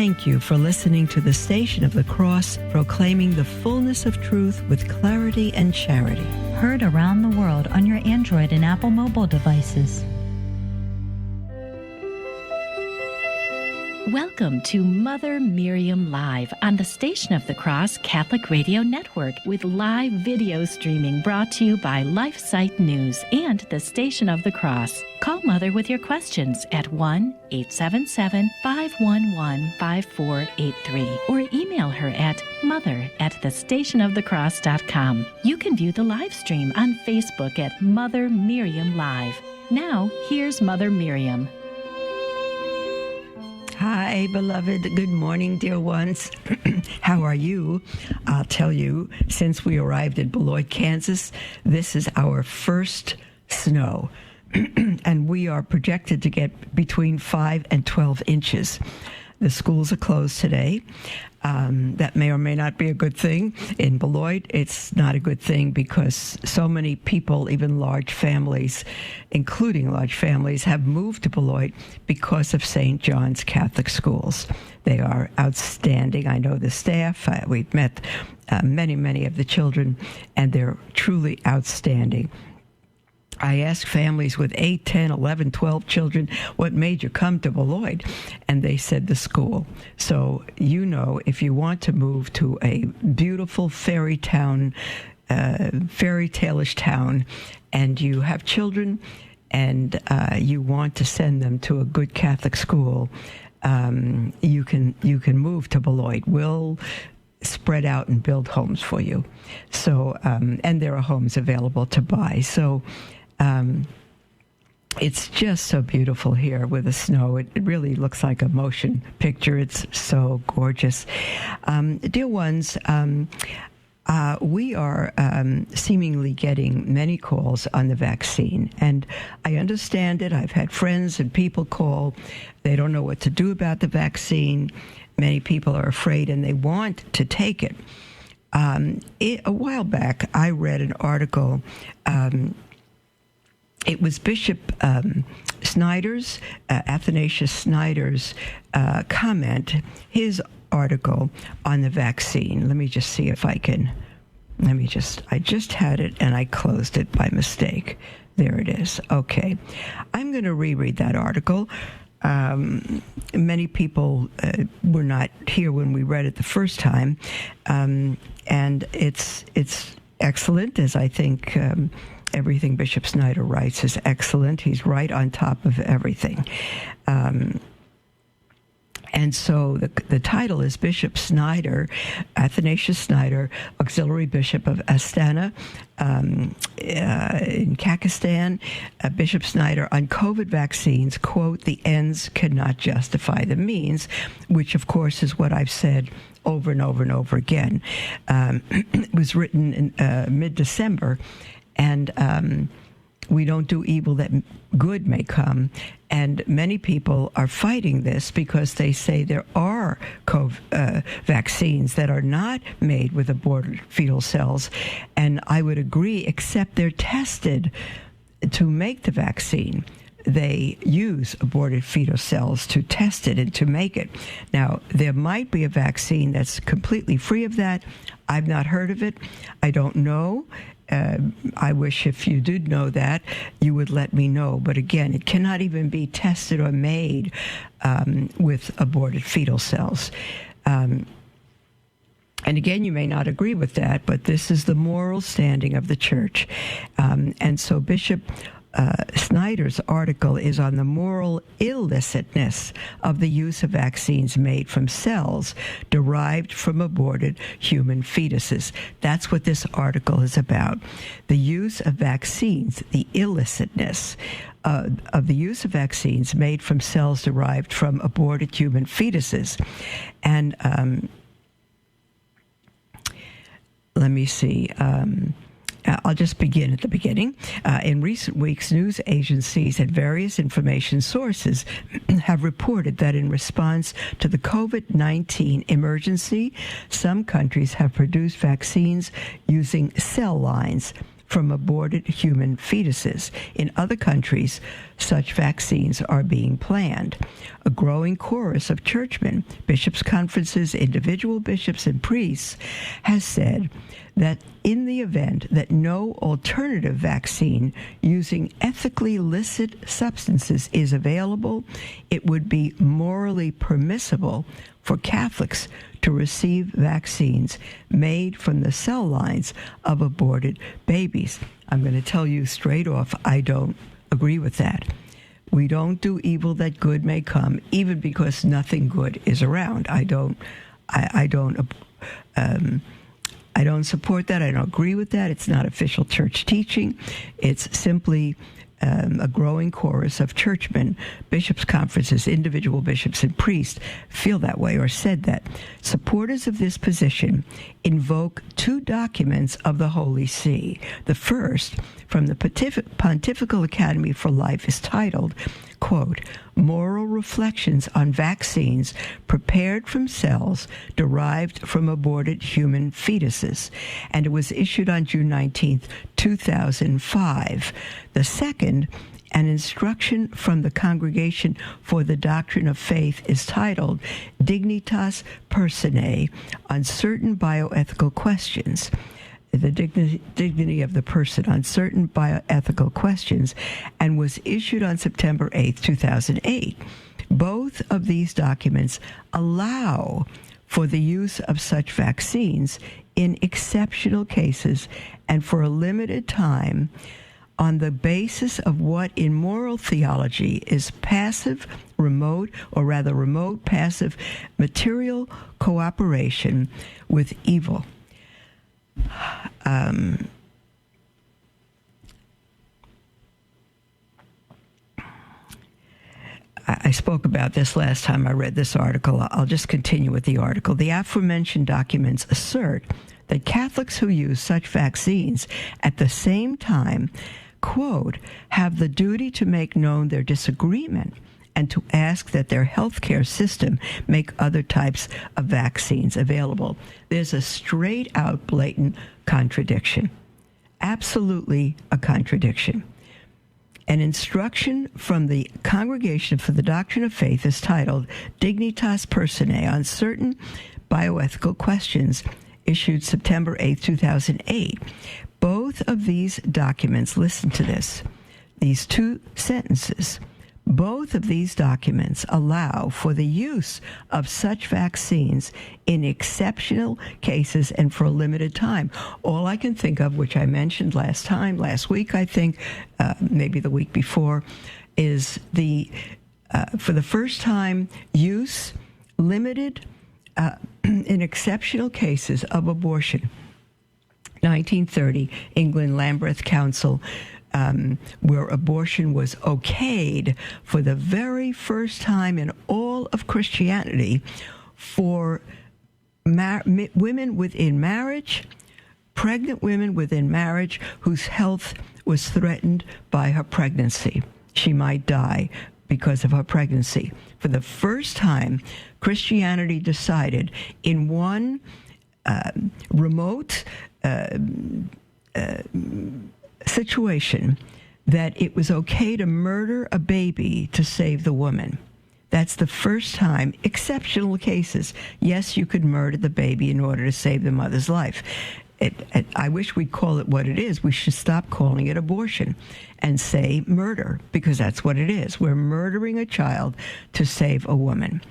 Thank you for listening to the Station of the Cross, proclaiming the fullness of truth with clarity and charity. Heard around the world on your Android and Apple mobile devices. Welcome to Mother Miriam Live on the Station of the Cross Catholic Radio Network with live video streaming brought to you by LifeSite News and the Station of the Cross. Call Mother with your questions at 1-877-511-5483 or email her at mother@thestationofthecross.com. You can view the live stream on Facebook at Mother Miriam Live. Now, here's Mother Miriam. Hi, beloved. Good morning, dear ones. How are you? I'll tell you, since we arrived at Beloit, Kansas, this is our first snow. And we are projected to get between 5 and 12 inches. The schools are closed today. That may or may not be a good thing. In Beloit, it's not a good thing because so many people, even large families, including large families, have moved to Beloit because of St. John's Catholic schools. They are outstanding. I know the staff. We've met many of the children, and they're truly outstanding. I asked families with 8, 10, 11, 12 children, what made you come to Beloit? And they said the school. So, you know, if you want to move to a beautiful fairy tale-ish town, and you have children, and you want to send them to a good Catholic school, you can move to Beloit. We'll spread out and build homes for you. So, and there are homes available to buy. So, it's just so beautiful here with the snow. It really looks like a motion picture. It's so gorgeous. Dear ones, we are seemingly getting many calls on the vaccine, and I understand it. I've had friends and people call. They don't know what to do about the vaccine. Many people are afraid, and they want to take it. A while back, I read an article. It was Bishop Snyder's, Athanasius Snyder's comment, his article on the vaccine. Let me just see if I can. I just had it and I closed it by mistake. There it is. Okay. I'm going to reread that article. Many people were not here when we read it the first time. And it's excellent, as I think everything Bishop Snyder writes is excellent. He's right on top of everything. And so the title is Bishop Snyder, Athanasius Snyder, Auxiliary Bishop of Astana in Pakistan. Bishop Snyder on COVID vaccines, quote, "The ends cannot justify the means," which, of course, is what I've said over and over and over again. It was written in mid-December, and we don't do evil that good may come. And many people are fighting this because they say there are vaccines that are not made with aborted fetal cells. And I would agree, except they're tested to make the vaccine. They use aborted fetal cells to test it and to make it. Now, there might be a vaccine that's completely free of that. I've not heard of it. I don't know. I wish if you did know that, you would let me know. But again, it cannot even be tested or made with aborted fetal cells. And again, you may not agree with that, but this is the moral standing of the church. And so Bishop Snyder's article is on the moral illicitness of the use of vaccines made from cells derived from aborted human fetuses. That's what this article is about. The use of vaccines, the illicitness of the use of vaccines made from cells derived from aborted human fetuses. And let me see. I'll just begin at the beginning. In recent weeks, news agencies and various information sources have reported that in response to the COVID-19 emergency, some countries have produced vaccines using cell lines from aborted human fetuses. In other countries, such vaccines are being planned. A growing chorus of churchmen, bishops' conferences, individual bishops, and priests has said that in the event that no alternative vaccine using ethically licit substances is available, it would be morally permissible for Catholics to receive vaccines made from the cell lines of aborted babies. I'm going to tell you straight off, I don't agree with that. We don't do evil that good may come, even because nothing good is around. I don't support that. I don't agree with that. It's not official church teaching. It's simply a growing chorus of churchmen, bishops' conferences, individual bishops, and priests feel that way or said that. Supporters of this position invoke two documents of the Holy See. The first, from the Pontifical Academy for Life, is titled, quote, Moral Reflections on Vaccines Prepared from Cells Derived from Aborted Human Fetuses, and it was issued on June 19th, 2005. The second, an instruction from the Congregation for the Doctrine of Faith, is titled Dignitas Personae on Certain Bioethical Questions. The dignity of the person on certain bioethical questions, and was issued on September 8, 2008. Both of these documents allow for the use of such vaccines in exceptional cases and for a limited time on the basis of what in moral theology is passive, remote, or rather remote, passive material cooperation with evil. I spoke about this last time I read this article. I'll just continue with the article. The aforementioned documents assert that Catholics who use such vaccines at the same time, quote, have the duty to make known their disagreement and to ask that their healthcare system make other types of vaccines available. There's a straight-out, blatant contradiction. Absolutely a contradiction. An instruction from the Congregation for the Doctrine of Faith is titled Dignitas Personae on Certain Bioethical Questions, issued September 8, 2008. Both of these documents, listen to this, these two sentences, both of these documents allow for the use of such vaccines in exceptional cases and for a limited time. All I can think of, which I mentioned last week, I think, maybe the week before, is for the first time, use limited in exceptional cases of abortion. 1930, England Lambeth Council, where abortion was okayed for the very first time in all of Christianity for women within marriage, pregnant women within marriage whose health was threatened by her pregnancy. She might die because of her pregnancy. For the first time, Christianity decided in one remote situation that it was okay to murder a baby to save the woman. That's the first time, exceptional cases. Yes, you could murder the baby in order to save the mother's life. I wish we'd call it what it is. We should stop calling it abortion and say murder, because that's what it is. We're murdering a child to save a woman,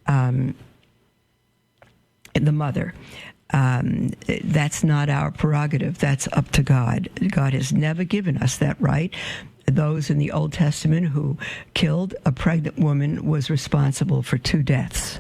the mother. That's not our prerogative. That's up to God. God has never given us that right. Those in the Old Testament who killed a pregnant woman was responsible for 2 deaths.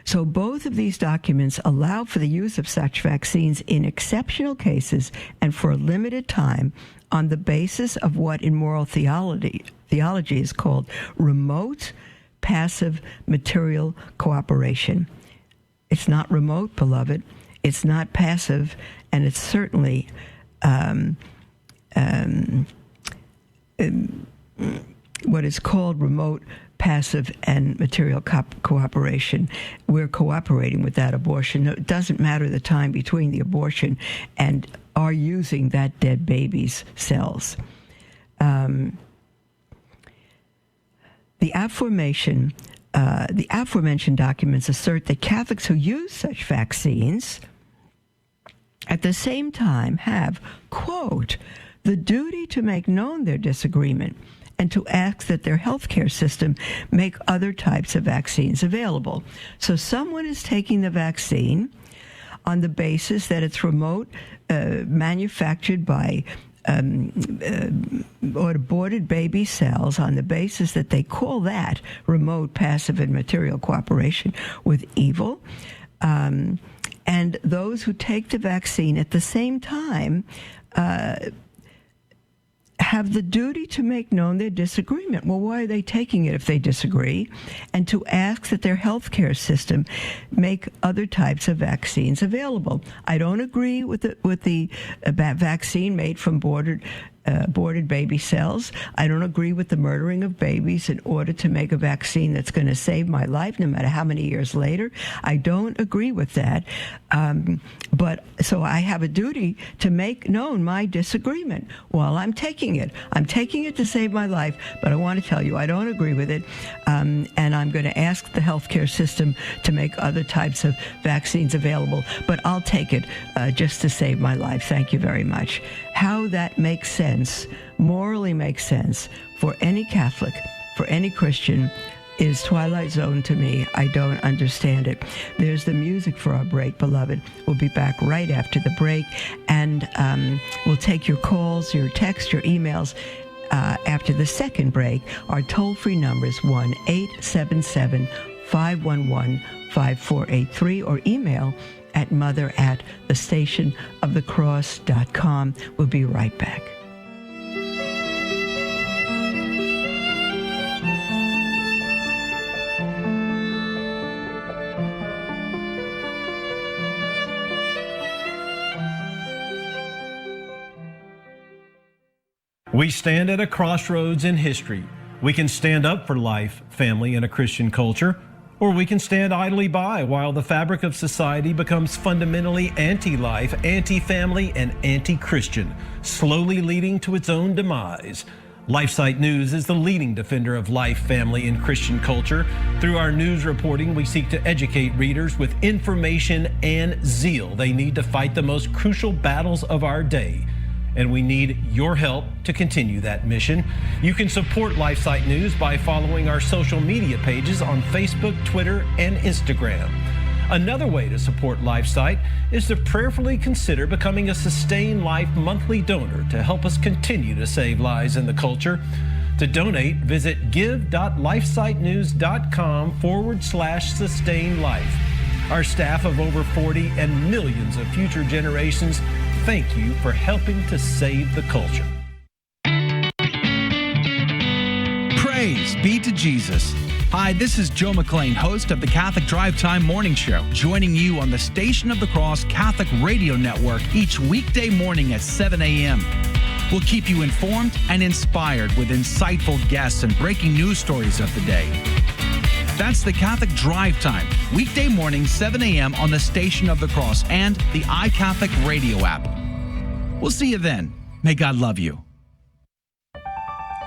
So both of these documents allow for the use of such vaccines in exceptional cases and for a limited time on the basis of what in moral theology is called remote passive material cooperation. It's not remote, beloved. It's not passive, and it's certainly what is called remote passive and material cooperation. We're cooperating with that abortion. It doesn't matter the time between the abortion and are using that dead baby's cells. The aforementioned documents assert that Catholics who use such vaccines at the same time have, quote, the duty to make known their disagreement and to ask that their healthcare system make other types of vaccines available. So someone is taking the vaccine on the basis that it's remote, manufactured by aborted baby cells, on the basis that they call that remote, passive, and material cooperation with evil. And those who take the vaccine at the same time have the duty to make known their disagreement. Well, why are they taking it if they disagree? And to ask that their healthcare system make other types of vaccines available. I don't agree with the vaccine made from aborted baby cells. I don't agree with the murdering of babies in order to make a vaccine that's going to save my life, no matter how many years later. I don't agree with that. But so I have a duty to make known my disagreement while I'm taking it. I'm taking it to save my life, but I want to tell you I don't agree with it. And I'm going to ask the healthcare system to make other types of vaccines available, but I'll take it just to save my life. Thank you very much. How that makes sense, morally makes sense for any Catholic, for any Christian, is Twilight Zone to me. I don't understand it. There's the music for our break, beloved. We'll be back right after the break, and we'll take your calls, your texts, your emails. After the second break, our toll-free numbers 1-877-511-5483 or email at mother@thestationofthecross.com. We'll be right back. We stand at a crossroads in history. We can stand up for life, family, and a Christian culture, or we can stand idly by while the fabric of society becomes fundamentally anti-life, anti-family, and anti-Christian, slowly leading to its own demise. LifeSite News is the leading defender of life, family, and Christian culture. Through our news reporting, we seek to educate readers with information and zeal they need to fight the most crucial battles of our day. And we need your help to continue that mission. You can support LifeSite News by following our social media pages on Facebook, Twitter, and Instagram. Another way to support LifeSite is to prayerfully consider becoming a Sustain Life monthly donor to help us continue to save lives in the culture. To donate, visit give.lifesitenews.com/sustainlife. Our staff of over 40 and millions of future generations, thank you for helping to save the culture. Praise be to Jesus. Hi, this is Joe McLean, host of the Catholic Drive Time Morning Show, joining you on the Station of the Cross Catholic Radio Network each weekday morning at 7 a.m. We'll keep you informed and inspired with insightful guests and breaking news stories of the day. That's the Catholic Drive Time, weekday morning, 7 a.m. on the Station of the Cross and the iCatholic radio app. We'll see you then. May God love you.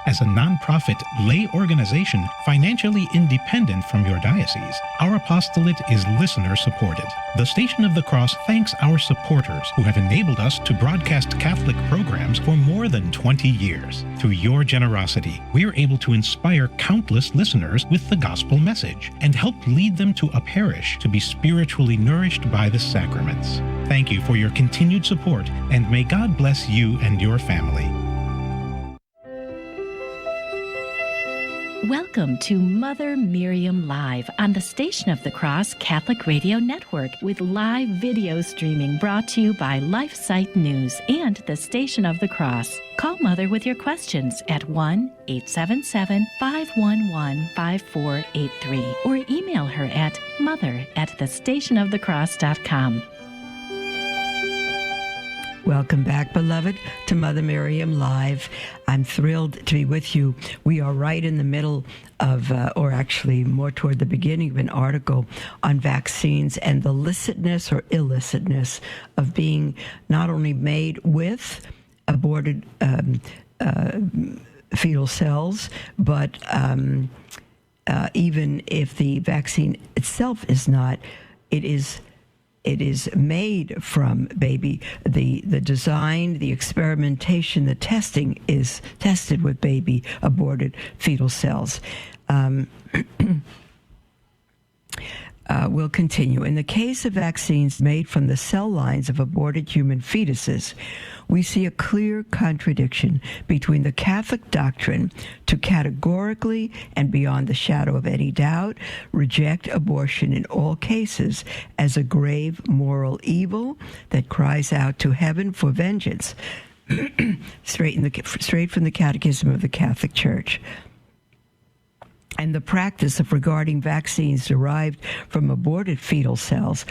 As a nonprofit lay organization financially independent from your diocese, our apostolate is listener-supported. The Station of the Cross thanks our supporters who have enabled us to broadcast Catholic programs for more than 20 years. Through your generosity, we are able to inspire countless listeners with the gospel message and help lead them to a parish to be spiritually nourished by the sacraments. Thank you for your continued support, and may God bless you and your family. Welcome to Mother Miriam Live on the Station of the Cross Catholic Radio Network with live video streaming brought to you by LifeSite News and the Station of the Cross. Call Mother with your questions at 1-877-511-5483 or email her at mother@thestationofthecross.com. Welcome back, beloved, to Mother Miriam Live. I'm thrilled to be with you. We are right in the middle of, or actually more toward the beginning of an article on vaccines and the licitness or illicitness of being not only made with aborted fetal cells, but even if the vaccine itself is not, it is made from baby. The design, the experimentation, the testing is tested with baby aborted fetal cells. We'll continue. In the case of vaccines made from the cell lines of aborted human fetuses, we see a clear contradiction between the Catholic doctrine to categorically and beyond the shadow of any doubt reject abortion in all cases as a grave moral evil that cries out to heaven for vengeance, straight from the Catechism of the Catholic Church. And the practice of regarding vaccines derived from aborted fetal cells,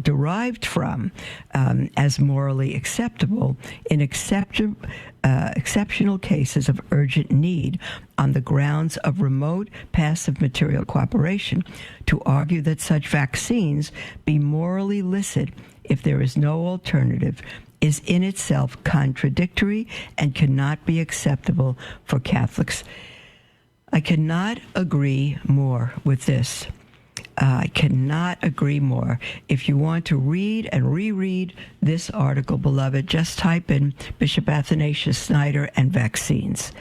derived from, as morally acceptable in exceptional cases of urgent need on the grounds of remote passive material cooperation, to argue that such vaccines be morally licit if there is no alternative, is in itself contradictory and cannot be acceptable for Catholics. I cannot agree more with this. I cannot agree more. If you want to read and reread this article, beloved, just type in Bishop Athanasius Snyder and vaccines.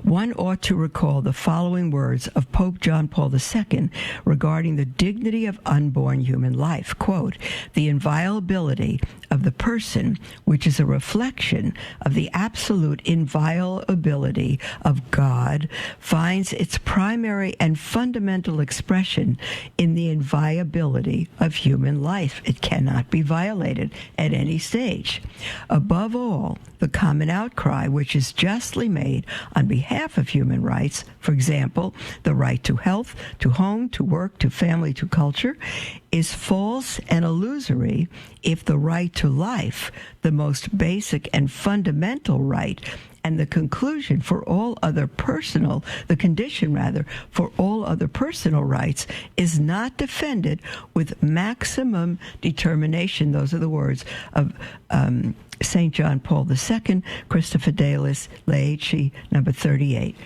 One ought to recall the following words of Pope John Paul II regarding the dignity of unborn human life. Quote, "The inviolability of the person, which is a reflection of the absolute inviolability of God, finds its primary and fundamental expression in the inviolability of human life. It cannot be violated at any stage. Above all, the common outcry which is justly made on behalf of human rights, for example, the right to health, to home, to work, to family, to culture, is false and illusory if the right to life, the most basic and fundamental right, and the conclusion for all other personal, the condition rather, for all other personal rights is not defended with maximum determination." Those are the words of St. John Paul II, Christa Fidelis, Laici, number 38.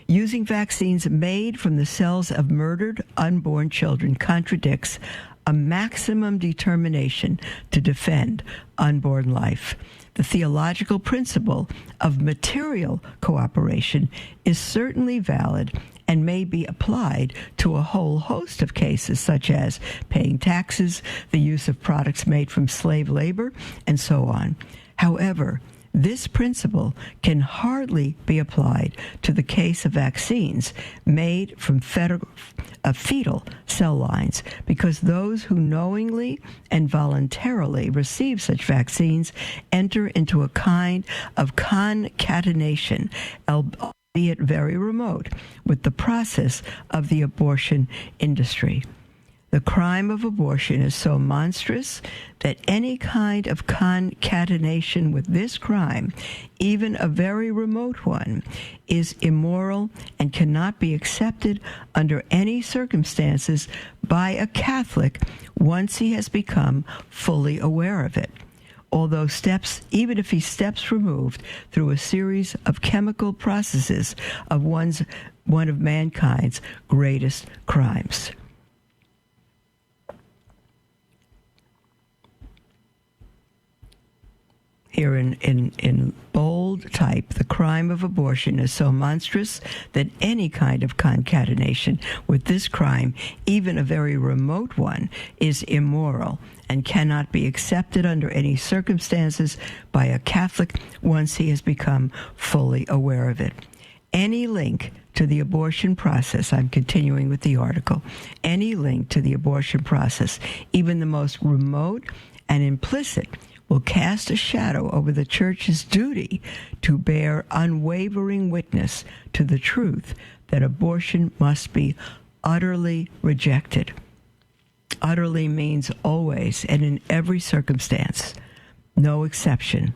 Using vaccines made from the cells of murdered unborn children contradicts a maximum determination to defend unborn life. The theological principle of material cooperation is certainly valid and may be applied to a whole host of cases, such as paying taxes, the use of products made from slave labor, and so on. However, this principle can hardly be applied to the case of vaccines made from fetal cell lines, because those who knowingly and voluntarily receive such vaccines enter into a kind of concatenation, albeit very remote, with the process of the abortion industry. The crime of abortion is so monstrous that any kind of concatenation with this crime, even a very remote one, is immoral and cannot be accepted under any circumstances by a Catholic once he has become fully aware of it. Although even if he steps removed through a series of chemical processes of one of mankind's greatest crimes. Here in bold type, the crime of abortion is so monstrous that any kind of concatenation with this crime, even a very remote one, is immoral and cannot be accepted under any circumstances by a Catholic once he has become fully aware of it. Any link to the abortion process, I'm continuing with the article, any link to the abortion process, even the most remote and implicit, will cast a shadow over the Church's duty to bear unwavering witness to the truth that abortion must be utterly rejected. Utterly means always and in every circumstance, no exception.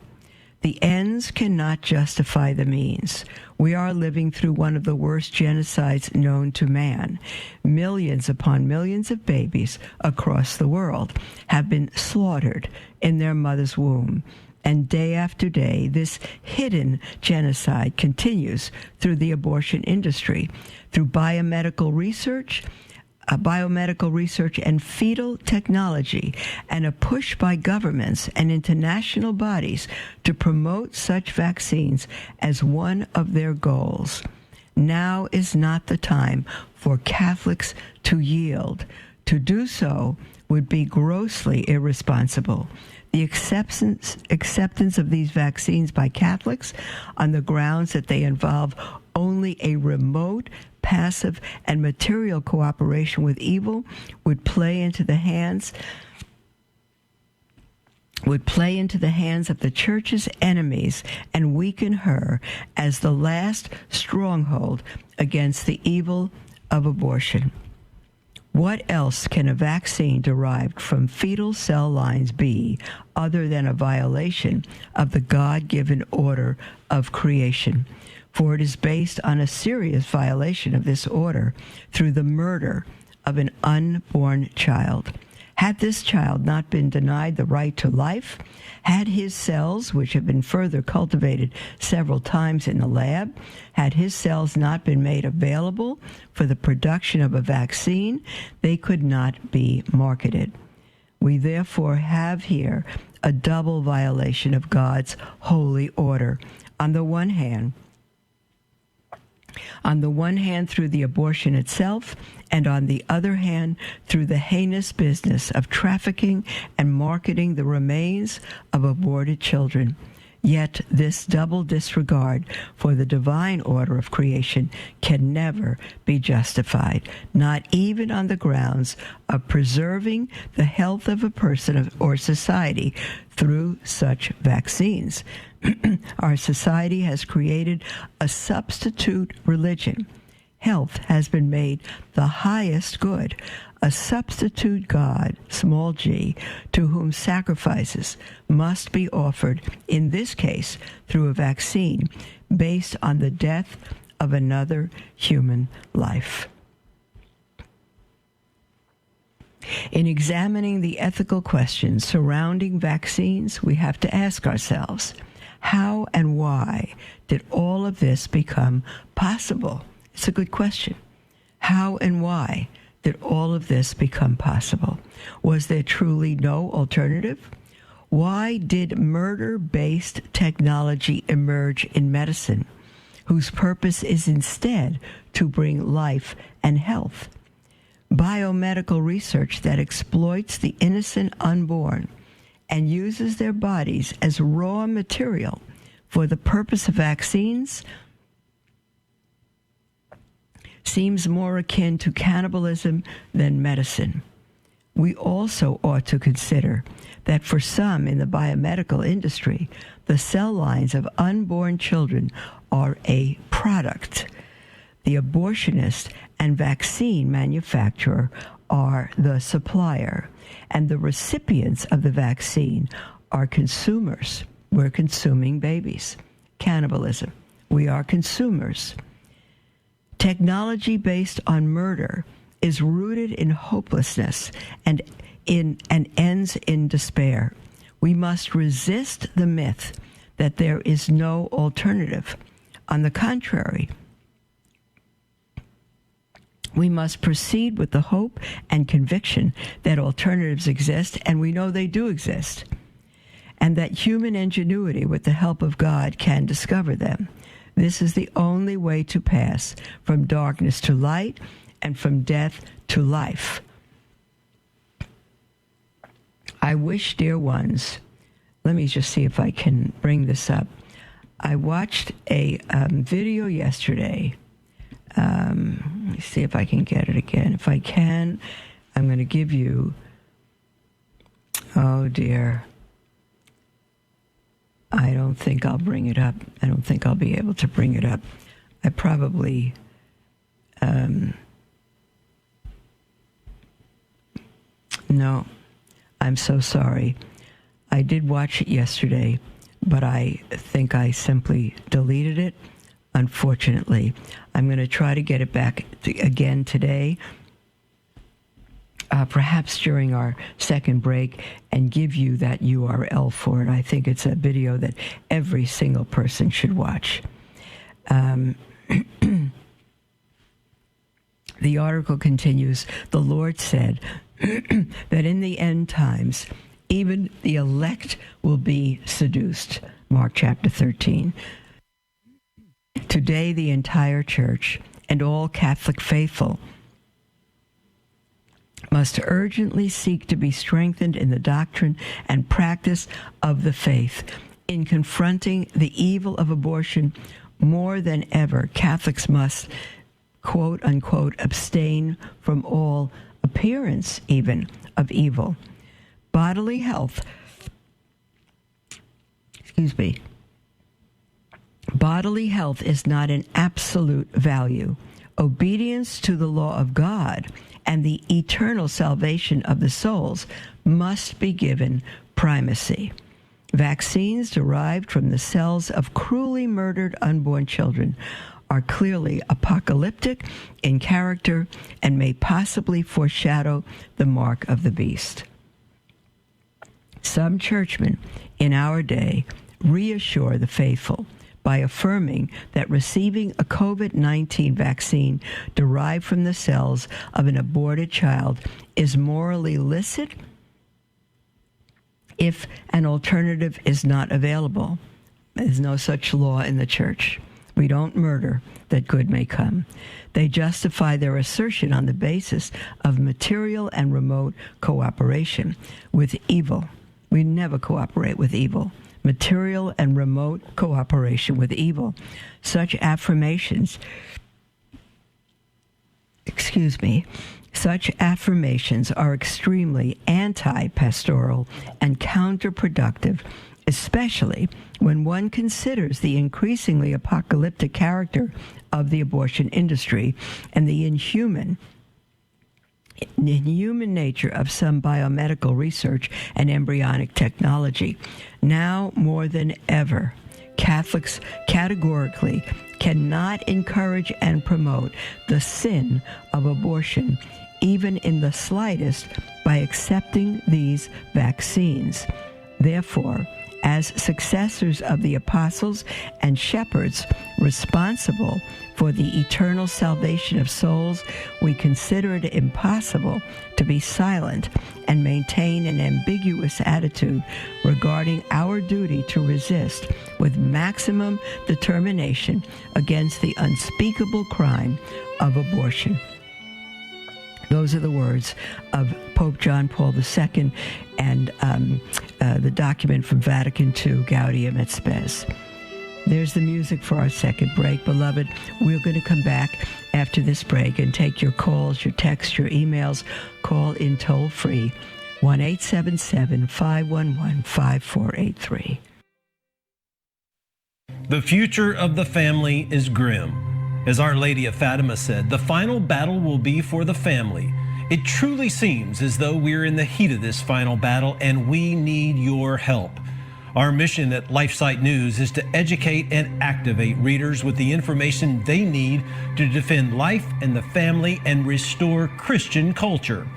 The ends cannot justify the means. We are living through one of the worst genocides known to man. Millions upon millions of babies across the world have been slaughtered in their mother's womb. And day after day, this hidden genocide continues through the abortion industry, through biomedical research and fetal technology, and a push by governments and international bodies to promote such vaccines as one of their goals. Now is not the time for Catholics to yield. To do so would be grossly irresponsible. The acceptance of these vaccines by Catholics on the grounds that they involve only a remote, passive, and material cooperation with evil would play into the hands of the Church's enemies and weaken her as the last stronghold against the evil of abortion. What else can a vaccine derived from fetal cell lines be other than a violation of the God-given order of creation? For it is based on a serious violation of this order through the murder of an unborn child. Had this child not been denied the right to life, had his cells, which have been further cultivated several times in the lab, had his cells not been made available for the production of a vaccine, they could not be marketed. We therefore have here a double violation of God's holy order. On the one hand, through the abortion itself, and on the other hand, through the heinous business of trafficking and marketing the remains of aborted children. Yet this double disregard for the divine order of creation can never be justified, not even on the grounds of preserving the health of a person or society through such vaccines. Our society has created a substitute religion. Health has been made the highest good, a substitute God, small g, to whom sacrifices must be offered, in this case through a vaccine, based on the death of another human life. In examining the ethical questions surrounding vaccines, we have to ask ourselves, how and why did all of this become possible? It's a good question. How and why did all of this become possible? Was there truly no alternative? Why did murder-based technology emerge in medicine, whose purpose is instead to bring life and health? Biomedical research that exploits the innocent unborn and uses their bodies as raw material for the purpose of vaccines seems more akin to cannibalism than medicine. We also ought to consider that for some in the biomedical industry, the cell lines of unborn children are a product. The abortionist and vaccine manufacturer are the supplier, and the recipients of the vaccine are consumers. We're consuming babies. Cannibalism. We are consumers. Technology based on murder is rooted in hopelessness and ends in despair. We must resist the myth that there is no alternative. On the contrary, we must proceed with the hope and conviction that alternatives exist, and we know they do exist, and that human ingenuity, with the help of God, can discover them. This is the only way to pass from darkness to light and from death to life. I wish, dear ones, let me just see if I can bring this up. I watched a video yesterday. Let me see if I can get it again. If I can, I'm going to give you, oh dear, I don't think I'll bring it up. I don't think I'll be able to bring it up. I probably, No, I'm so sorry. I did watch it yesterday, but I think I simply deleted it, unfortunately. I'm going to try to get it back again today, perhaps during our second break, and give you that URL for it. I think it's a video that every single person should watch. The article continues, the Lord said that in the end times, even the elect will be seduced. Mark chapter 13. Today, the entire church and all Catholic faithful must urgently seek to be strengthened in the doctrine and practice of the faith. In confronting the evil of abortion, more than ever, Catholics must, quote unquote, abstain from all appearance even of evil. Bodily health, bodily health is not an absolute value. Obedience to the law of God and the eternal salvation of the souls must be given primacy. Vaccines derived from the cells of cruelly murdered unborn children are clearly apocalyptic in character and may possibly foreshadow the mark of the beast. Some churchmen in our day reassure the faithful by affirming that receiving a COVID-19 vaccine derived from the cells of an aborted child is morally licit if an alternative is not available. There's no such law in the church. We don't murder that good may come. They justify their assertion on the basis of material and remote cooperation with evil. We never cooperate with evil. Material and remote cooperation with evil. Such affirmations are extremely anti-pastoral and counterproductive, especially when one considers the increasingly apocalyptic character of the abortion industry and the inhuman nature of some biomedical research and embryonic technology. Now more than ever, Catholics categorically cannot encourage and promote the sin of abortion, even in the slightest, by accepting these vaccines. Therefore, as successors of the apostles and shepherds responsible for the eternal salvation of souls, we consider it impossible to be silent and maintain an ambiguous attitude regarding our duty to resist with maximum determination against the unspeakable crime of abortion. Those are the words of Pope John Paul II and the document from Vatican II, Gaudium et Spes. There's the music for our second break. Beloved, we're going to come back after this break and take your calls, your texts, your emails. Call in toll-free, 1-877-511-5483. The future of the family is grim. As Our Lady of Fatima said, the final battle will be for the family. It truly seems as though we're in the heat of this final battle and we need your help. Our mission at LifeSite News is to educate and activate readers with the information they need to defend life and the family and restore Christian culture.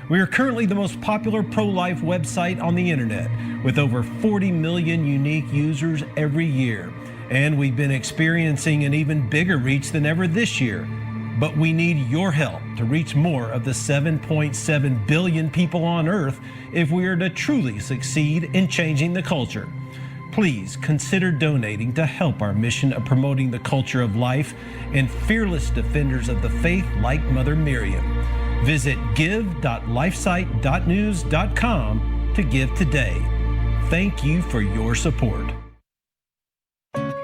We are currently the most popular pro-life website on the internet with over 40 million unique users every year. And we've been experiencing an even bigger reach than ever this year. But we need your help to reach more of the 7.7 billion people on Earth if we are to truly succeed in changing the culture. Please consider donating to help our mission of promoting the culture of life and fearless defenders of the faith like Mother Miriam. Visit give.lifesite.news.com to give today. Thank you for your support.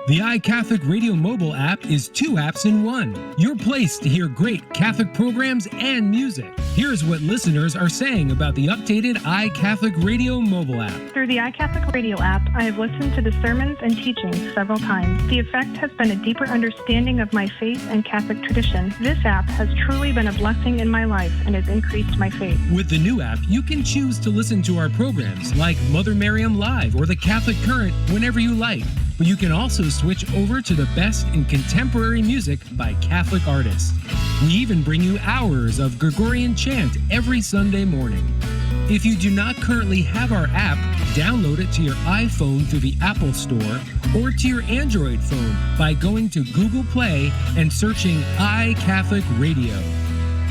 The iCatholic Radio mobile app is 2 apps in one. Your place to hear great Catholic programs and music. Here's what listeners are saying about the updated iCatholic Radio mobile app. Through the iCatholic Radio app, I have listened to the sermons and teachings several times. The effect has been a deeper understanding of my faith and Catholic tradition. This app has truly been a blessing in my life and has increased my faith. With the new app, you can choose to listen to our programs like Mother Miriam Live or The Catholic Current whenever you like. But you can also switch over to the best in contemporary music by Catholic artists. We even bring you hours of Gregorian chant every Sunday morning. If you do not currently have our app, download it to your iPhone through the Apple Store or to your Android phone by going to Google Play and searching iCatholic Radio.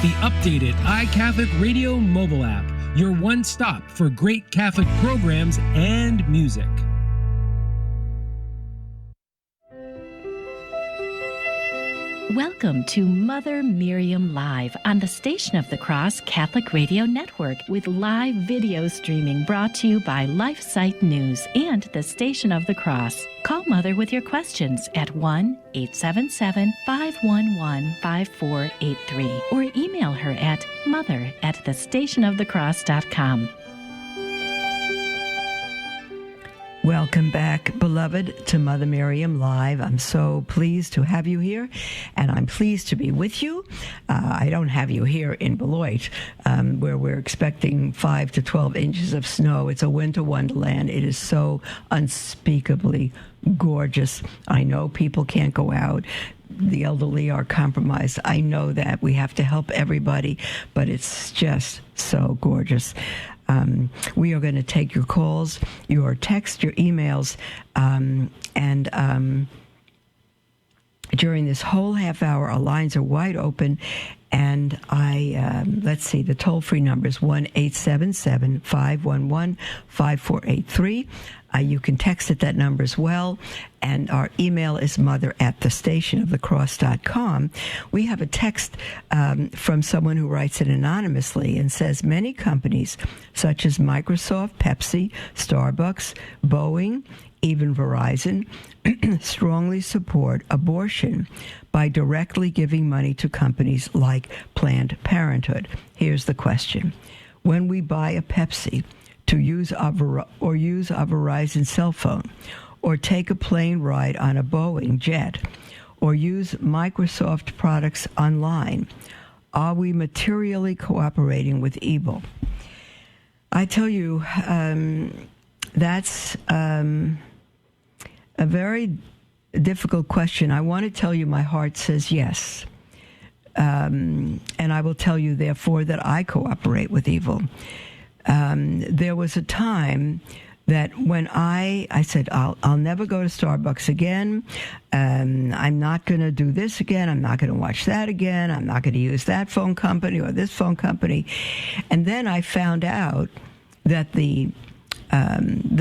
The updated iCatholic Radio mobile app, your one stop for great Catholic programs and music. Welcome to Mother Miriam Live on the Station of the Cross Catholic Radio Network with live video streaming brought to you by LifeSite News and the Station of the Cross. Call Mother with your questions at 1-877-511-5483 or email her at mother@thestationofthecross.com. Welcome back, beloved, to Mother Miriam Live. I'm so pleased to have you here, and I'm pleased to be with you. I don't have you here in Beloit, where we're expecting 5 to 12 inches of snow. It's a winter wonderland. It is so unspeakably gorgeous. I know people can't go out. The elderly are compromised. I know that. We have to help everybody, but it's just so gorgeous. We are going to take your calls, your texts, your emails, and during this whole half hour, our lines are wide open. And let's see, the toll-free number is 1-877-511-5483. You can text at that number as well. And our email is mother@thestationofthecross.com. We have a text from someone who writes it anonymously and says, many companies such as Microsoft, Pepsi, Starbucks, Boeing, even Verizon, strongly support abortion by directly giving money to companies like Planned Parenthood. Here's the question. When we buy a Pepsi to use our Verizon cell phone, or take a plane ride on a Boeing jet, or use Microsoft products online, are we materially cooperating with evil? I tell you, that's a very difficult question. I want to tell you my heart says yes. And I will tell you, therefore, that I cooperate with evil. There was a time that when I said, I'll never go to Starbucks again. I'm not going to do this again. I'm not going to watch that again. I'm not going to use that phone company or this phone company. And then I found out that the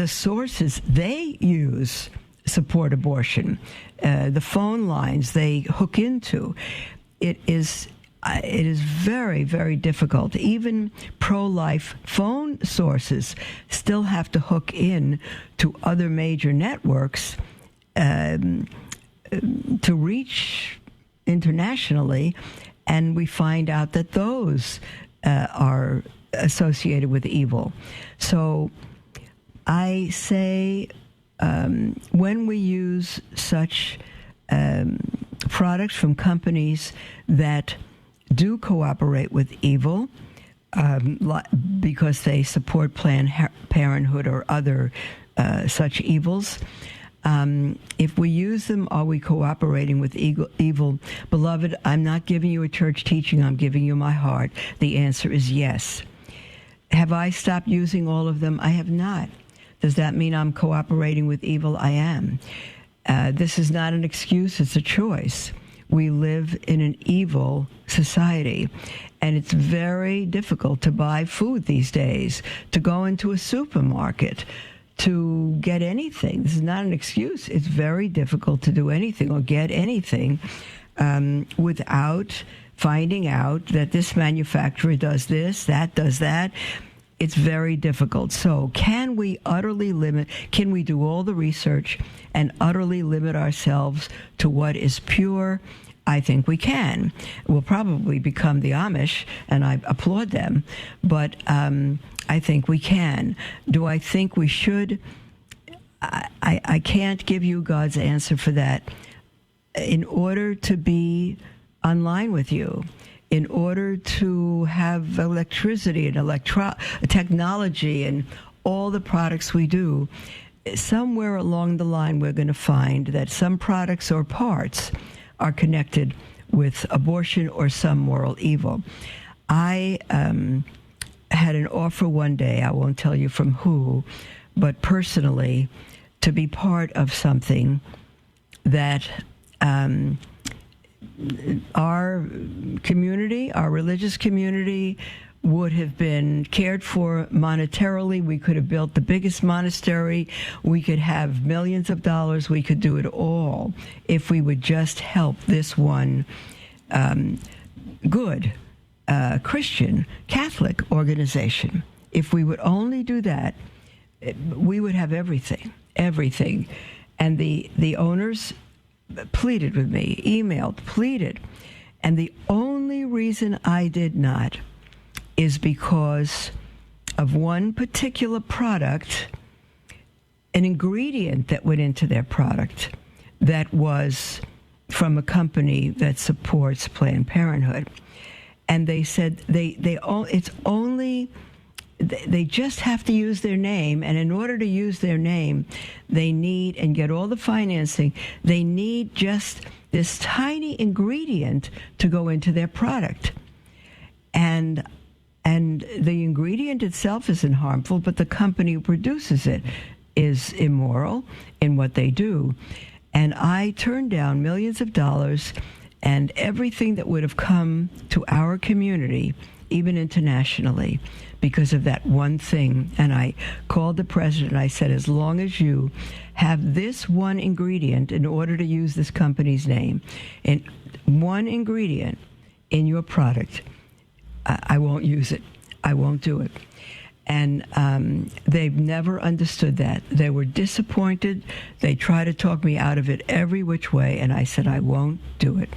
sources they use support abortion. The phone lines they hook into. It is very, very difficult. Even pro-life phone sources still have to hook in to other major networks to reach internationally, and we find out that those are associated with evil. So I say, when we use such products from companies that do cooperate with evil because they support Planned Parenthood or other such evils, if we use them, are we cooperating with evil? Beloved, I'm not giving you a church teaching. I'm giving you my heart. The answer is yes. Have I stopped using all of them? I have not. Does that mean I'm cooperating with evil? I am. This is not an excuse. It's a choice. We live in an evil society, and it's very difficult to buy food these days, to go into a supermarket, to get anything. This is not an excuse. It's very difficult to do anything or get anything without finding out that this manufacturer does this, that does that. It's very difficult. So can we do all the research and utterly limit ourselves to what is pure? I think we can. We'll probably become the Amish, and I applaud them, but I think we can. Do I think we should? I can't give you God's answer for that. In order to be online with you, in order to have electricity and technology and all the products we do, somewhere along the line we're going to find that some products or parts are connected with abortion or some moral evil. I had an offer one day, I won't tell you from who, but personally, to be part of something that our community, our religious community, would have been cared for monetarily. We could have built the biggest monastery. We could have millions of dollars. We could do it all if we would just help this one good Christian Catholic organization. If we would only do that, we would have everything. And the owners pleaded with me, emailed, pleaded. And the only reason I did not is because of one particular product, an ingredient that went into their product that was from a company that supports Planned Parenthood. And they said they just have to use their name, and in order to use their name, they need, and get all the financing, they need just this tiny ingredient to go into their product. And the ingredient itself isn't harmful, but the company who produces it is immoral in what they do. And I turned down millions of dollars and everything that would have come to our community, even internationally, because of that one thing. And I called the president. I said, as long as you have this one ingredient in order to use this company's name, and one ingredient in your product, I won't use it. I won't do it. And they've never understood that. They were disappointed. They tried to talk me out of it every which way, and I said, I won't do it.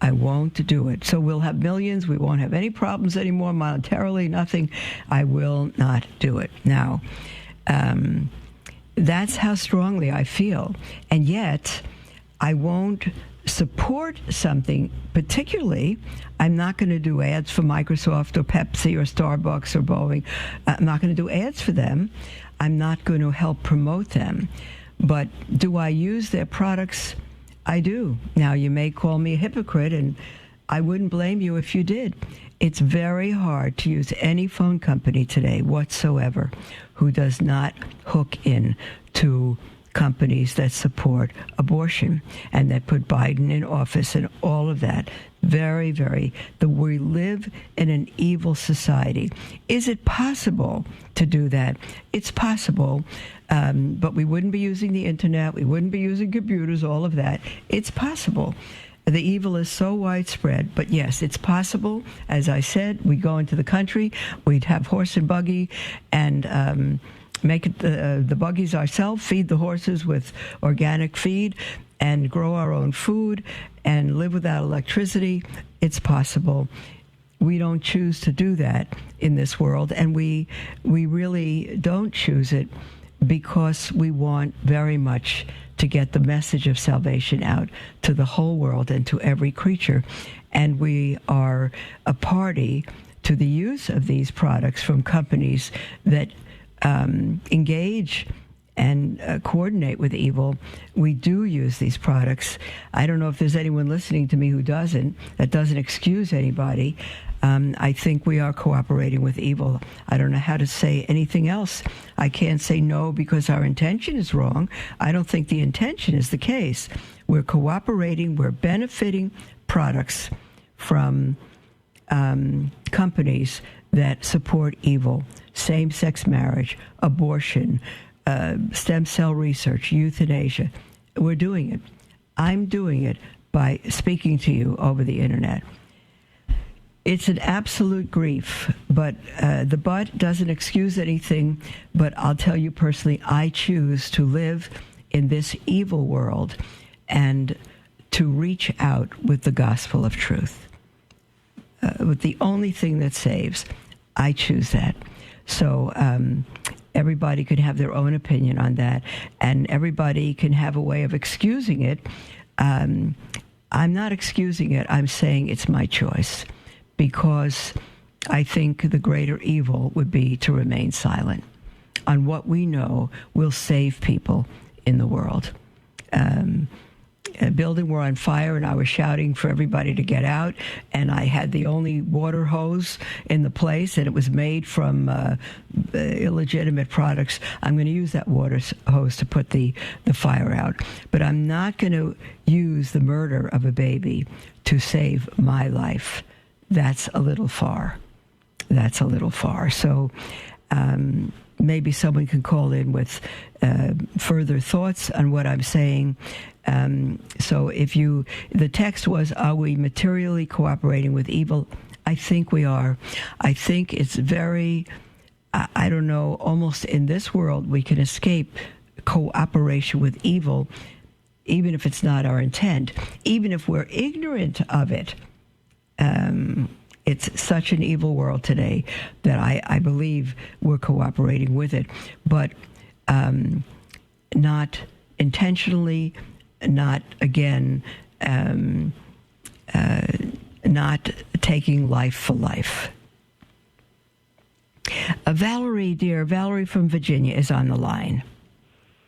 I won't do it. So we'll have millions. We won't have any problems anymore monetarily, nothing. I will not do it. Now, that's how strongly I feel. And yet, I won't support something, particularly, I'm not going to do ads for Microsoft or Pepsi or Starbucks or Boeing. I'm not going to do ads for them. I'm not going to help promote them. But do I use their products? I do. Now, you may call me a hypocrite, and I wouldn't blame you if you did. It's very hard to use any phone company today whatsoever who does not hook in to companies that support abortion and that put Biden in office and all of that. Very, we live in an evil society. Is it possible to do that? It's possible, but we wouldn't be using the internet. We wouldn't be using computers, all of that. It's possible. The evil is so widespread, but yes, it's possible. As I said, we go into the country, we'd have horse and buggy, and make it the buggies ourselves, feed the horses with organic feed, and grow our own food, and live without electricity. It's possible. We don't choose to do that in this world, and we really don't choose it because we want very much to get the message of salvation out to the whole world and to every creature. And we are a party to the use of these products from companies that engage and coordinate with evil. We do use these products. I don't know if there's anyone listening to me who doesn't. That doesn't excuse anybody. I think we are cooperating with evil. I don't know how to say anything else. I can't say no because our intention is wrong. I don't think the intention is the case. We're cooperating. We're benefiting products from companies that support evil, same-sex marriage, abortion, stem cell research, euthanasia. We're doing it. I'm doing it by speaking to you over the internet. It's an absolute grief, but the but doesn't excuse anything. But I'll tell you personally, I choose to live in this evil world and to reach out with the gospel of truth. With the only thing that saves, I choose that. So everybody could have their own opinion on that, and everybody can have a way of excusing it. I'm not excusing it. I'm saying it's my choice, because I think the greater evil would be to remain silent on what we know will save people in the world. A building were on fire, and I was shouting for everybody to get out, and I had the only water hose in the place, and it was made from illegitimate products. I'm going to use that water hose to put the fire out, but I'm not going to use the murder of a baby to save my life. That's a little far. That's a little far. So maybe someone can call in with further thoughts on what I'm saying. So the text was, are we materially cooperating with evil? I think we are. I think it's very, I don't know, almost in this world we can escape cooperation with evil, even if it's not our intent, even if we're ignorant of it. It's such an evil world today that I believe we're cooperating with it, but not intentionally, not, again, not taking life for life. Valerie, dear, Valerie from Virginia is on the line.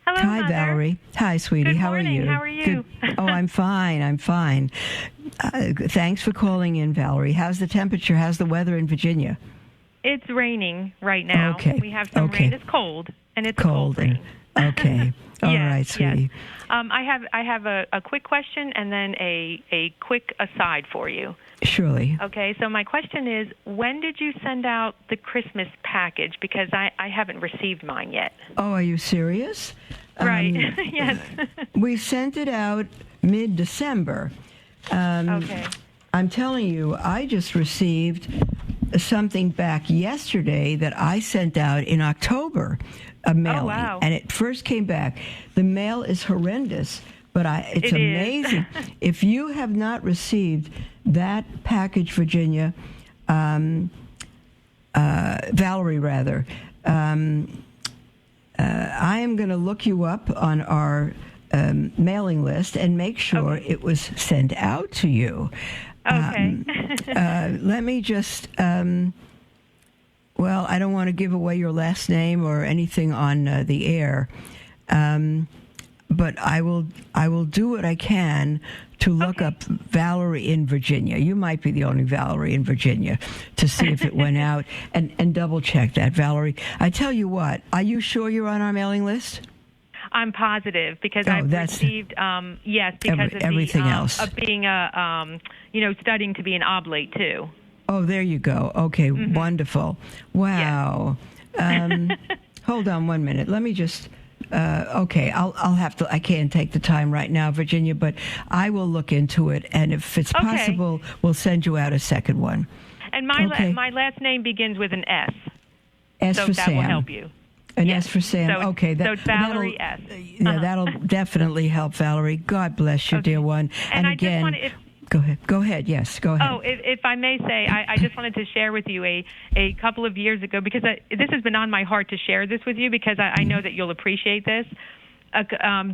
Hello, Hi, Mother. Valerie. Hi, sweetie. Good How morning. are you? How are you? Good. Oh, I'm fine. I'm fine. Thanks for calling in, Valerie. How's the temperature? How's the weather in Virginia? It's raining right now. Okay. We have some rain. It's cold, and it's cold rain. Okay. All Yes, right, sweetie. Yes. I have a quick question and then a quick aside for you. Surely. Okay, so my question is, when did you send out the Christmas package? Because I haven't received mine yet. Oh, are you serious? Right, yes. We sent it out mid-December. Okay. I'm telling you, I just received something back yesterday that I sent out in October, a mailing. Oh, wow. And it first came back. The mail is horrendous, but it's amazing. If you have not received that package, Virginia, Valerie, rather, I am going to look you up on our mailing list and make sure it was sent out to you. Okay. Let me just, well, I don't want to give away your last name or anything on the air, but I will do what I can to look up Valerie in Virginia. You might be the only Valerie in Virginia, to see if it went out, and double check that, Valerie. I tell you what, are you sure you're on our mailing list? I'm positive because I've received, yes, because of everything else. Of being studying to be an oblate too. Oh, there you go. Okay, wonderful. Wow. Yes. Hold on 1 minute. Let me just. Okay, I'll have to. I can't take the time right now, Virginia, but I will look into it, and if it's possible, we'll send you out a second one. And my last name begins with an S. S so for that Sam. will help you. An S for Sam. So okay, so it's Valerie S. Yeah, that'll definitely help, Valerie. God bless you, dear one. And I again, just want to. Go ahead. Go ahead. Yes, go ahead. Oh, if I may say, I just wanted to share with you a couple of years ago, because this has been on my heart to share this with you, because I know that you'll appreciate this.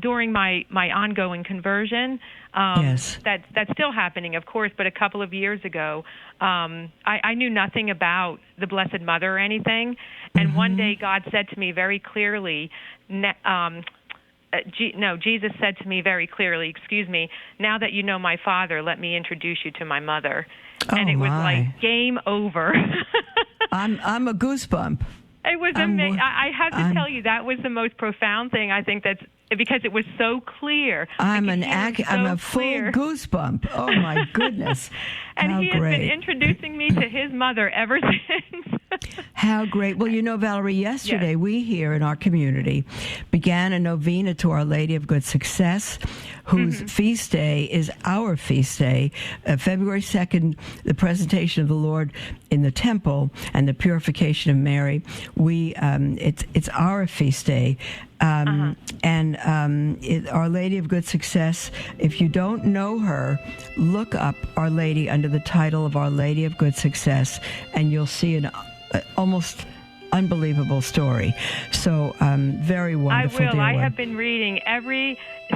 During my ongoing conversion, yes. that's still happening, of course, but a couple of years ago, I knew nothing about the Blessed Mother or anything, and one day God said to me very clearly, Jesus said to me very clearly, now that you know my Father, let me introduce you to my mother. And it was like game over. I'm a goosebump. It was amazing. I have to tell you, that was the most profound thing. I think that's because it was so clear. I'm a full goosebump. Oh my goodness! And How he has great. been introducing me to his mother ever since. How great. Well, you know, Valerie, yesterday we here in our community began a novena to Our Lady of Good Success, whose feast day is our feast day. February 2nd, the presentation of the Lord in the temple and the purification of Mary. It's our feast day. Our Lady of Good Success, if you don't know her, look up Our Lady under the title of Our Lady of Good Success, and you'll see an almost unbelievable story. So very wonderful. I will. Dear I one. have been reading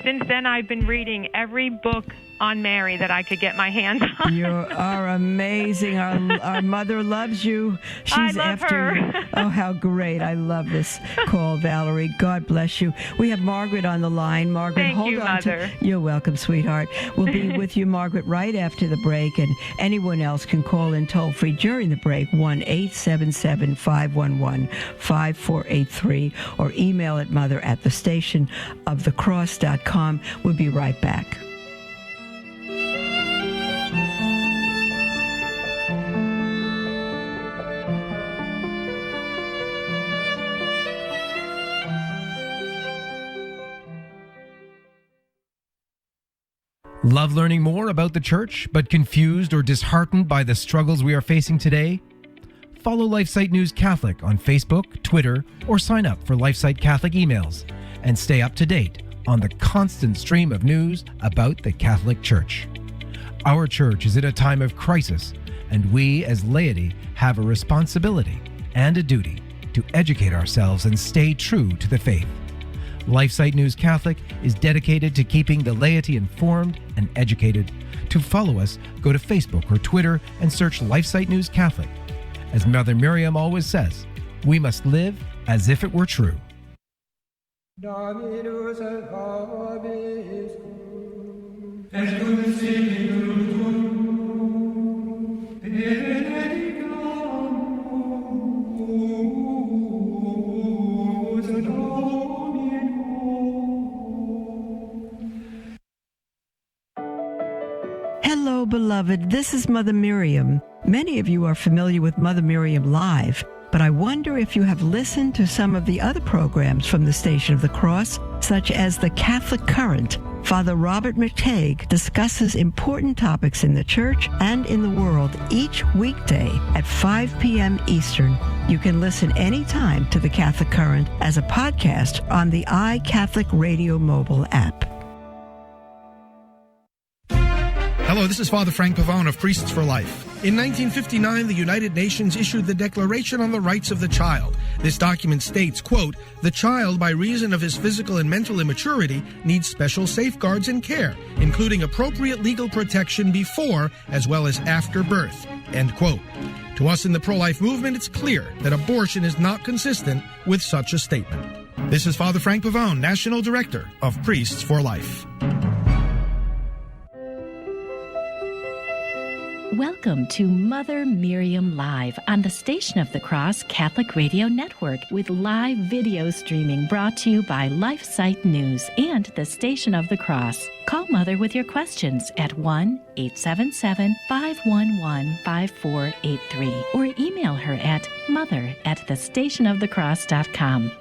since then I've been reading every book on Mary that I could get my hands on. You are amazing. Our mother loves you. She's I love after her. you. Oh, how great. I love this call, Valerie. God bless you. We have Margaret on the line. Margaret, Thank hold you, on. Mother. You're welcome, sweetheart. We'll be with you, Margaret, right after the break, and anyone else can call in toll-free during the break, 1-877-511-5483, or email at mother@thestationofthecross.com. We'll be right back. Love learning more about the church, but confused or disheartened by the struggles we are facing today? Follow LifeSite News Catholic on Facebook, Twitter, or sign up for LifeSite Catholic emails and stay up to date on the constant stream of news about the Catholic Church. Our church is in a time of crisis, and we as laity have a responsibility and a duty to educate ourselves and stay true to the faith. LifeSite News Catholic is dedicated to keeping the laity informed and educated. To follow us, go to Facebook or Twitter and search LifeSite News Catholic. As Mother Miriam always says, we must live as if it were true. Hello, beloved. This is Mother Miriam. Many of you are familiar with Mother Miriam Live, but I wonder if you have listened to some of the other programs from the Station of the Cross, such as The Catholic Current. Father Robert McTague discusses important topics in the church and in the world each weekday at 5 p.m. Eastern. You can listen anytime to The Catholic Current as a podcast on the iCatholic Radio mobile app. Hello, this is Father Frank Pavone of Priests for Life. In 1959, the United Nations issued the Declaration on the Rights of the Child. This document states, quote, "The child, by reason of his physical and mental immaturity, needs special safeguards and care, including appropriate legal protection before as well as after birth," end quote. To us in the pro-life movement, it's clear that abortion is not consistent with such a statement. This is Father Frank Pavone, National Director of Priests for Life. Welcome to Mother Miriam Live on the Station of the Cross Catholic Radio Network with live video streaming brought to you by LifeSite News and the Station of the Cross. Call Mother with your questions at 1-877-511-5483 or email her at mother@thestationofthecross.com.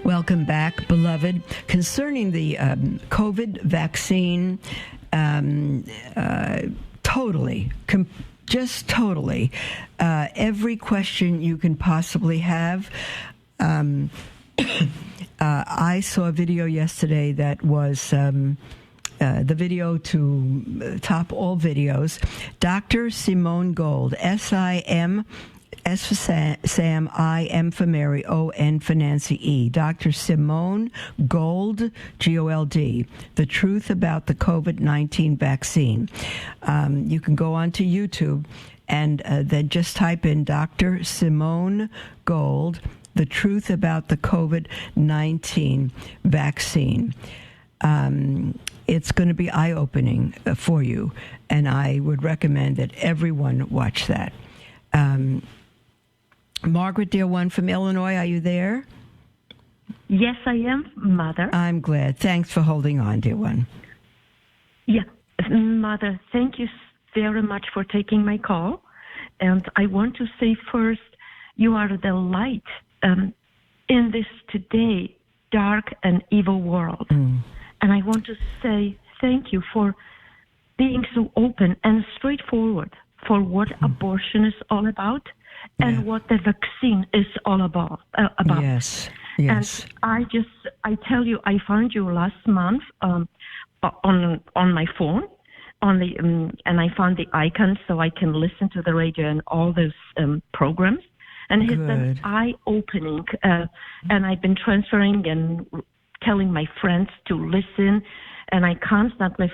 Welcome back, beloved. Concerning the COVID vaccine, totally, every question you can possibly have. I saw a video yesterday that was the video to top all videos. Dr. Simone Gold, S-I-M, S for Sam, I, M for Mary, O-N for Nancy E. Dr. Simone Gold, G-O-L-D, The Truth About the COVID-19 Vaccine. You can go onto YouTube and then just type in Dr. Simone Gold, The Truth About the COVID-19 Vaccine. It's going to be eye-opening for you, and I would recommend that everyone watch that. Margaret, dear one from Illinois, are you there? Yes, I am, Mother. I'm glad. Thanks for holding on, dear one. Yeah, Mother, thank you very much for taking my call. And I want to say first, you are the light in this today dark and evil world. And I want to say thank you for being so open and straightforward for what abortion is all about and what the vaccine is all about. Yes. Yes. And I tell you, I found you last month on my phone, and I found the icon so I can listen to the radio and all those programs. And it's been eye-opening. And I've been transferring and telling my friends to listen, and I constantly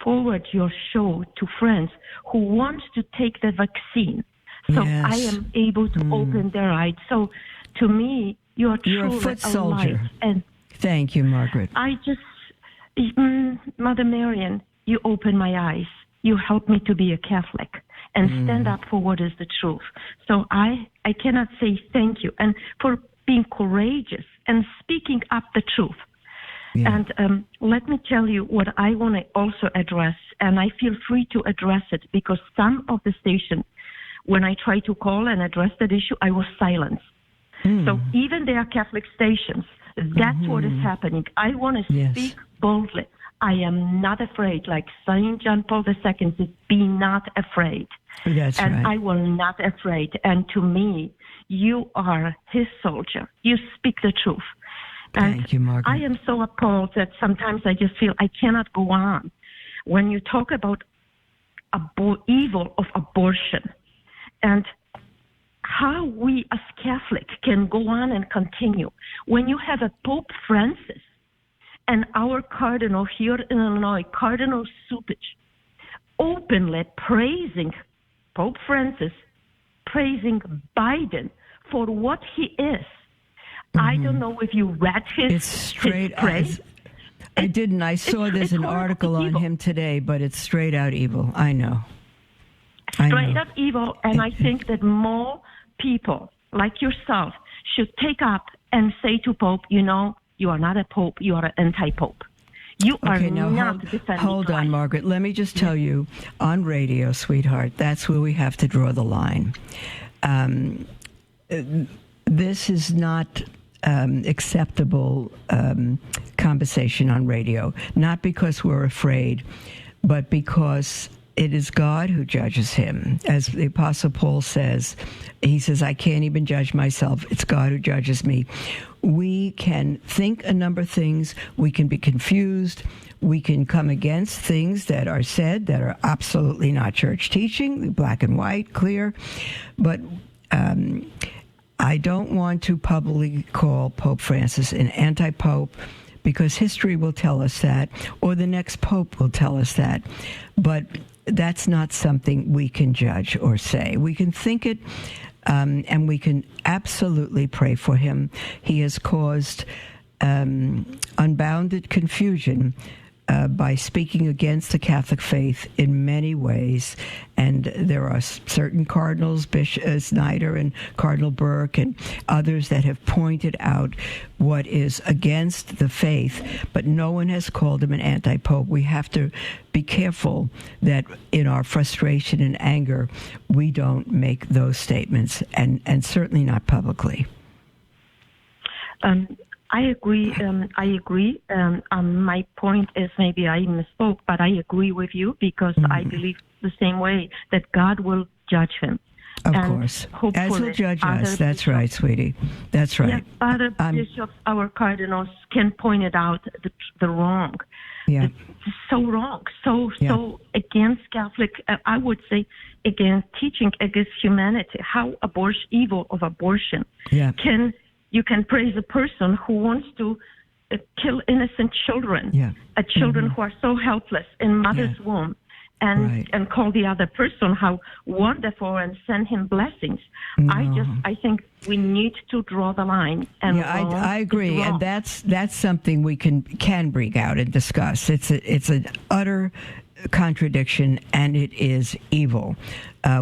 forward your show to friends who want to take the vaccine. So I am able to open their eyes. So to me, you're truly a foot a soldier. light. And thank you, Margaret. Mother Miriam, you open my eyes. You help me to be a Catholic and stand up for what is the truth. So I cannot say thank you. And for being courageous and speaking up the truth. Yeah. And let me tell you what I want to also address, and I feel free to address it because some of the stations, when I try to call and address that issue, I was silenced. So even there are Catholic stations, that's what is happening. I want to speak boldly. I am not afraid, like St. John Paul II says, be not afraid. That's and right. I will not afraid. And to me, you are his soldier. You speak the truth. And thank you, Margaret. I am so appalled that sometimes I just feel I cannot go on. When you talk about evil of abortion and how we as Catholics can go on and continue. When you have a Pope Francis and our cardinal here in Illinois, Cardinal Supich, openly praising Pope Francis, praising Biden for what he is. I don't know if you read his praise. I didn't. I saw there's an article on him today, but it's straight out evil. I know. Straight up evil, and I think that more people like yourself should take up and say to Pope, you know, you are not a Pope, you are an anti-Pope. You are not defending hold on, Margaret. Let me just tell you, on radio, sweetheart, that's where we have to draw the line. This is not acceptable conversation on radio, not because we're afraid, but because it is God who judges him. As the Apostle Paul says, he says, I can't even judge myself. It's God who judges me. We can think a number of things. We can be confused. We can come against things that are said that are absolutely not church teaching, black and white, clear. But I don't want to publicly call Pope Francis an anti-pope, because history will tell us that, or the next pope will tell us that. But that's not something we can judge or say. We can think it, and we can absolutely pray for him. He has caused unbounded confusion by speaking against the Catholic faith in many ways. And there are certain cardinals, Bishop Snyder and Cardinal Burke and others, that have pointed out what is against the faith, but no one has called him an anti-pope. We have to be careful that in our frustration and anger, we don't make those statements, and certainly not publicly. I agree. My point is, maybe I misspoke, but I agree with you because I believe the same way that God will judge him. Of course. As he'll judge us. That's right, sweetie. That's right. Yeah, other bishops, our cardinals, can point it out the wrong. Yeah. It's so wrong. So against Catholic, I would say, against teaching against humanity, how evil of abortion you can praise a person who wants to kill innocent children, children who are so helpless in mother's womb, and call the other person how wonderful and send him blessings. No. I think we need to draw the line. And I agree, and that's something we can bring out and discuss. It's an utter contradiction, and it is evil.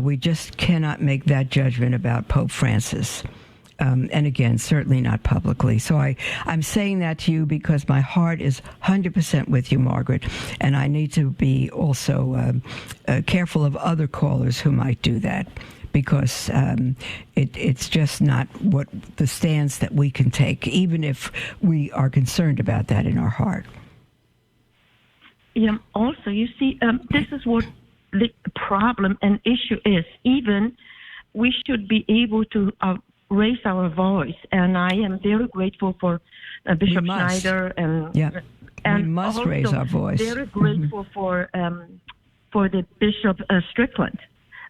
We just cannot make that judgment about Pope Francis. And again, certainly not publicly. So I'm saying that to you because my heart is 100% with you, Margaret. And I need to be also careful of other callers who might do that, because it's just not what the stance that we can take, even if we are concerned about that in our heart. Yeah. Also, you see, this is what the problem and issue is. Even we should be able to raise our voice, and I am very grateful for Bishop Schneider, and we must also raise our voice. Very grateful for the Bishop Strickland.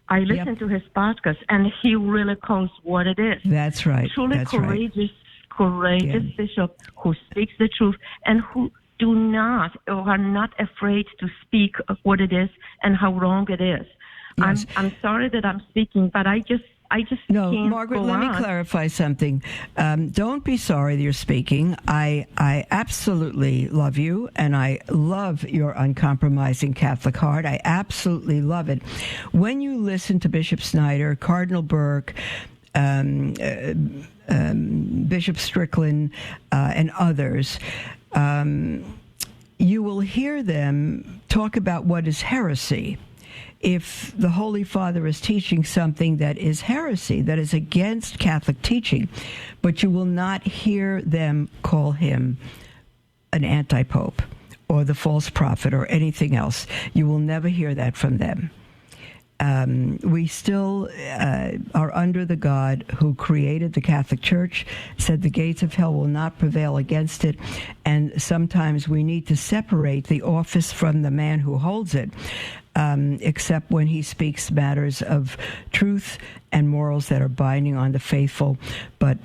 I listen to his podcast, and he really calls what it is. That's right. Truly That's courageous bishop who speaks the truth and who do not or are not afraid to speak of what it is and how wrong it is. Yes. I'm sorry that I'm speaking, but I just no, can't Margaret, go let me on. clarify something. Don't be sorry that you're speaking. I absolutely love you, and I love your uncompromising Catholic heart. I absolutely love it. When you listen to Bishop Snyder, Cardinal Burke, Bishop Strickland, and others, you will hear them talk about what is heresy. If the Holy Father is teaching something that is heresy, that is against Catholic teaching, but you will not hear them call him an anti-pope or the false prophet or anything else. You will never hear that from them. We still are under the God who created the Catholic Church, said the gates of hell will not prevail against it, and sometimes we need to separate the office from the man who holds it, except when he speaks matters of truth and morals that are binding on the faithful. But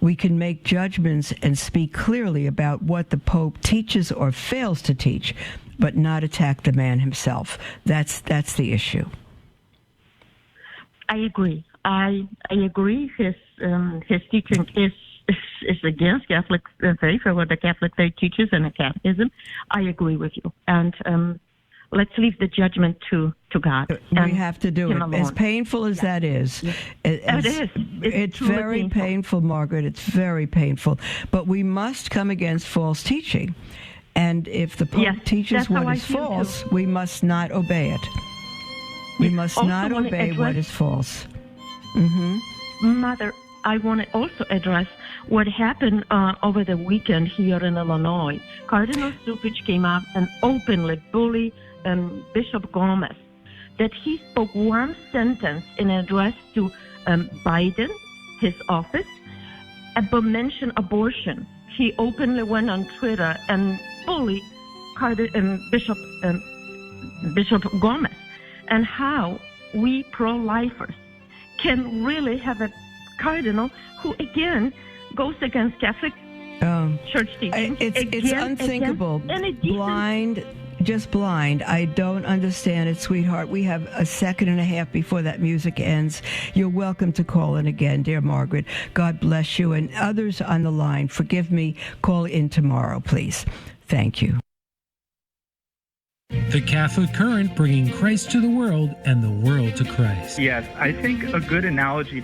we can make judgments and speak clearly about what the Pope teaches or fails to teach, but not attack the man himself. That's the issue. I agree. I agree. His teaching is against Catholic faith or what the Catholic faith teaches in a catechism. I agree with you. And let's leave the judgment to God. We have to do it. Alone. As painful as that is. It is. It's very painful, Margaret. It's very painful. But we must come against false teaching. And if the Pope teaches what is false, we must not obey it. We must not obey what is false. Mm-hmm. Mother, I want to also address what happened over the weekend here in Illinois. Cardinal Cupich came up and openly bullied Bishop Gomez, that he spoke one sentence in an address to Biden, his office, but mentioned abortion. He openly went on Twitter and bullied Bishop Gomez, and how we pro-lifers can really have a cardinal who, again, goes against Catholic church teaching. It's unthinkable. Just blind. I don't understand it, sweetheart. We have a second and a half before that music ends. You're welcome to call in again, dear Margaret. God bless you. And others on the line, forgive me. Call in tomorrow, please. Thank you. The Catholic Current, bringing Christ to the world and the world to Christ. Yes, I think a good analogy